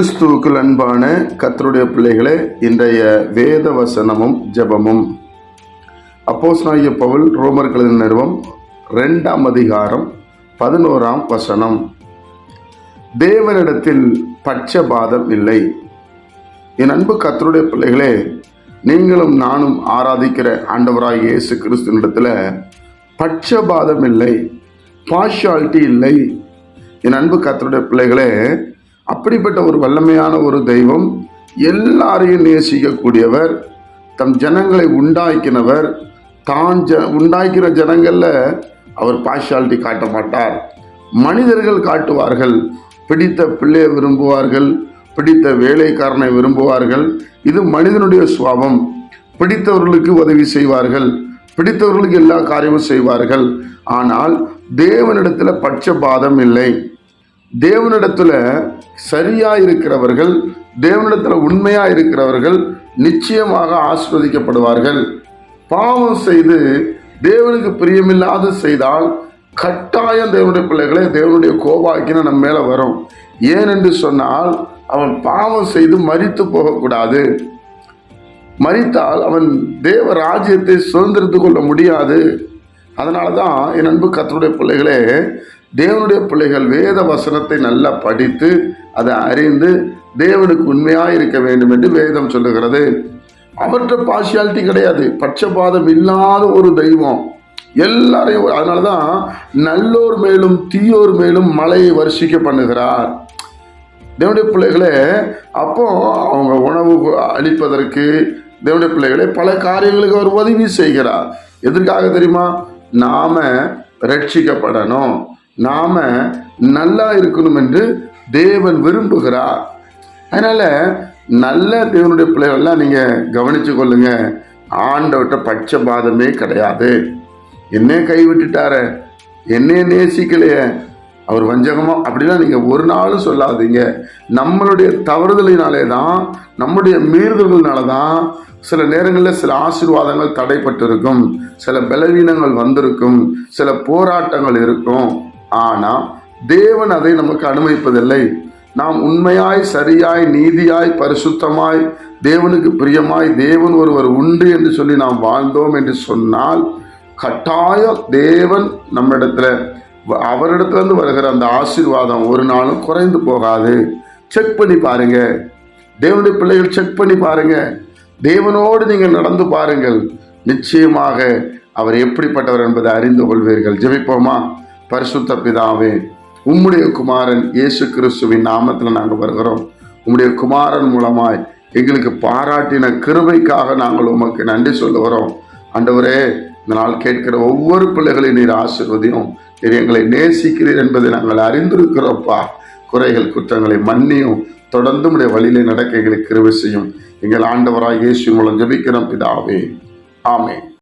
கிறிஸ்துவுக்குள் அன்பான கர்த்தருடைய பிள்ளைகளே, இன்றைய வேத வசனமும் ஜெபமும் அப்போஸ்தலனாகிய பவுல் ரோமர்கள் நிறுவம் 2ஆம் அதிகாரம் 11ஆம் வசனம். தேவனிடத்தில் பட்சபாதம் இல்லை. என் அன்பு கர்த்தருடைய பிள்ளைகளே, நீங்களும் நானும் ஆராதிக்கிற ஆண்டவராய் இயேசு கிறிஸ்துவினிடத்தில் பட்சபாதம் இல்லை, பார்ஷாலிட்டி இல்லை. என் அன்பு கர்த்தருடைய பிள்ளைகளே, அப்படிப்பட்ட ஒரு வல்லமையான ஒரு தெய்வம், எல்லாரையும் நேசிக்கக்கூடியவர், தம் ஜனங்களை உண்டாக்கினவர். உண்டாக்கிற ஜனங்களில் அவர் பார்ஷாலிட்டி காட்ட மாட்டார். மனிதர்கள் காட்டுவார்கள். பிடித்த பிள்ளையை விரும்புவார்கள், பிடித்த வேலைக்காரனை விரும்புவார்கள். இது மனிதனுடைய சுபாவம். பிடித்தவர்களுக்கு உதவி செய்வார்கள், பிடித்தவர்களுக்கு எல்லா காரியமும் செய்வார்கள். ஆனால் தேவனிடத்தில் பட்சபாதம் இல்லை. தேவனிடத்தில் சரியா இருக்கிறவர்கள், தேவனிடத்தில் உண்மையா இருக்கிறவர்கள் நிச்சயமாக ஆசீர்வதிக்கப்படுவார்கள். பாவம் செய்து தேவனுக்கு பிரியமில்லாத செய்தால் கட்டாயம் தேவனுடைய பிள்ளைகளே, தேவனுடைய கோபாக்கின நம்ம மேல வரும். ஏனென்று சொன்னால், அவன் பாவம் செய்து மரித்து போகக்கூடாது. மரித்தால் அவன் தேவ ராஜ்யத்தை சுதந்திரித்து கொள்ள முடியாது. அதனால தான் என் அன்பு கர்த்தருடைய பிள்ளைகளே, தேவனுடைய பிள்ளைகள் வேத வசனத்தை நல்லா படித்து அதை அறிந்து தேவனுக்கு உண்மையாக இருக்க வேண்டும் என்று வேதம் சொல்லுகிறது. அவற்றை பார்ஷியாலிட்டி கிடையாது, பட்சபாதம் இல்லாத ஒரு தெய்வம். எல்லாரையும், அதனால தான் நல்லோர் மேலும் தீயோர் மேலும் மழையை வருஷிக்க பண்ணுகிறார். தேவனுடைய பிள்ளைகளே, அப்போ அவங்க உணவு அளிப்பதற்கு தேவனுடைய பிள்ளைகளே பல காரியங்களுக்கு அவர் உதவி செய்கிறார். எதற்காக தெரியுமா? நாம ரட்சிக்கப்படணும், நாம நல்லா இருக்கணும் என்று தேவன் விரும்புகிறார். அதனால நல்ல தேவனுடைய பிள்ளைகள்லாம் நீங்க கவனிச்சு கொள்ளுங்க. ஆண்டவர்கிட்ட பட்சபாதமே கிடையாது. என்னே கைவிட்டுட்டாரு, என்னைய நேசிக்கலையே, அவர் வஞ்சகமா, அப்படிலாம் நீங்க ஒரு நாளும் சொல்லாதீங்க. நம்மளுடைய தவறுதலினாலே தான், நம்முடைய மீறுதல்கள்னால தான் சில நேரங்களில் சில ஆசீர்வாதங்கள் தடைப்பட்டு இருக்கும், சில பலவீனங்கள் வந்திருக்கும், சில போராட்டங்கள் இருக்கும். ஆனால் தேவன் அதை நமக்கு அனுமதிப்பதில்லை. நாம் உண்மையாய், சரியாய், நீதியாய், பரிசுத்தமாய், தேவனுக்கு பிரியமாய், தேவன் ஒருவர் உண்டு என்று சொல்லி நாம் வாழ்ந்தோம் என்று சொன்னால் கட்டாயம் தேவன் நம்மிடத்துல, அவரிடத்துலேருந்து வருகிற அந்த ஆசீர்வாதம் ஒரு நாளும் குறைந்து போகாது. செக் பண்ணி பாருங்க, தேவனுடைய பிள்ளைகள் செக் பண்ணி பாருங்க. தேவனோடு நீங்கள் நடந்து பாருங்கள், நிச்சயமாக அவர் எப்படிப்பட்டவர் என்பதை அறிந்து கொள்வீர்கள். ஜெபிப்போமா? பரிசுத்த பிதாவே, உம்முடைய குமாரன் இயேசு கிறிஸ்துவின் நாமத்தில் நாங்கள் வருகிறோம். உம்முடைய குமாரன் மூலமாய் எங்களுக்கு பாராட்டின கிருபைக்காக நாங்கள் உமக்கு நன்றி சொல்லுகிறோம். ஆண்டவரே, இந்த நாள் கேட்கிற ஒவ்வொரு பிள்ளைகளையும் நீர் ஆசீர்வதியும். நீர் எங்களை நேசிக்கிறீர் என்பதை நாங்கள் அறிந்திருக்கிறோப்பா. குறைகள் குற்றங்களை மன்னியும், தொடர்ந்து உடைய வழியிலே நடக்க எங்களுக்கு கிருபை செய்யும். எங்கள் ஆண்டவராய் இயேசு மூலம் ஜெபிக்கிறோம் பிதாவே, ஆமென்.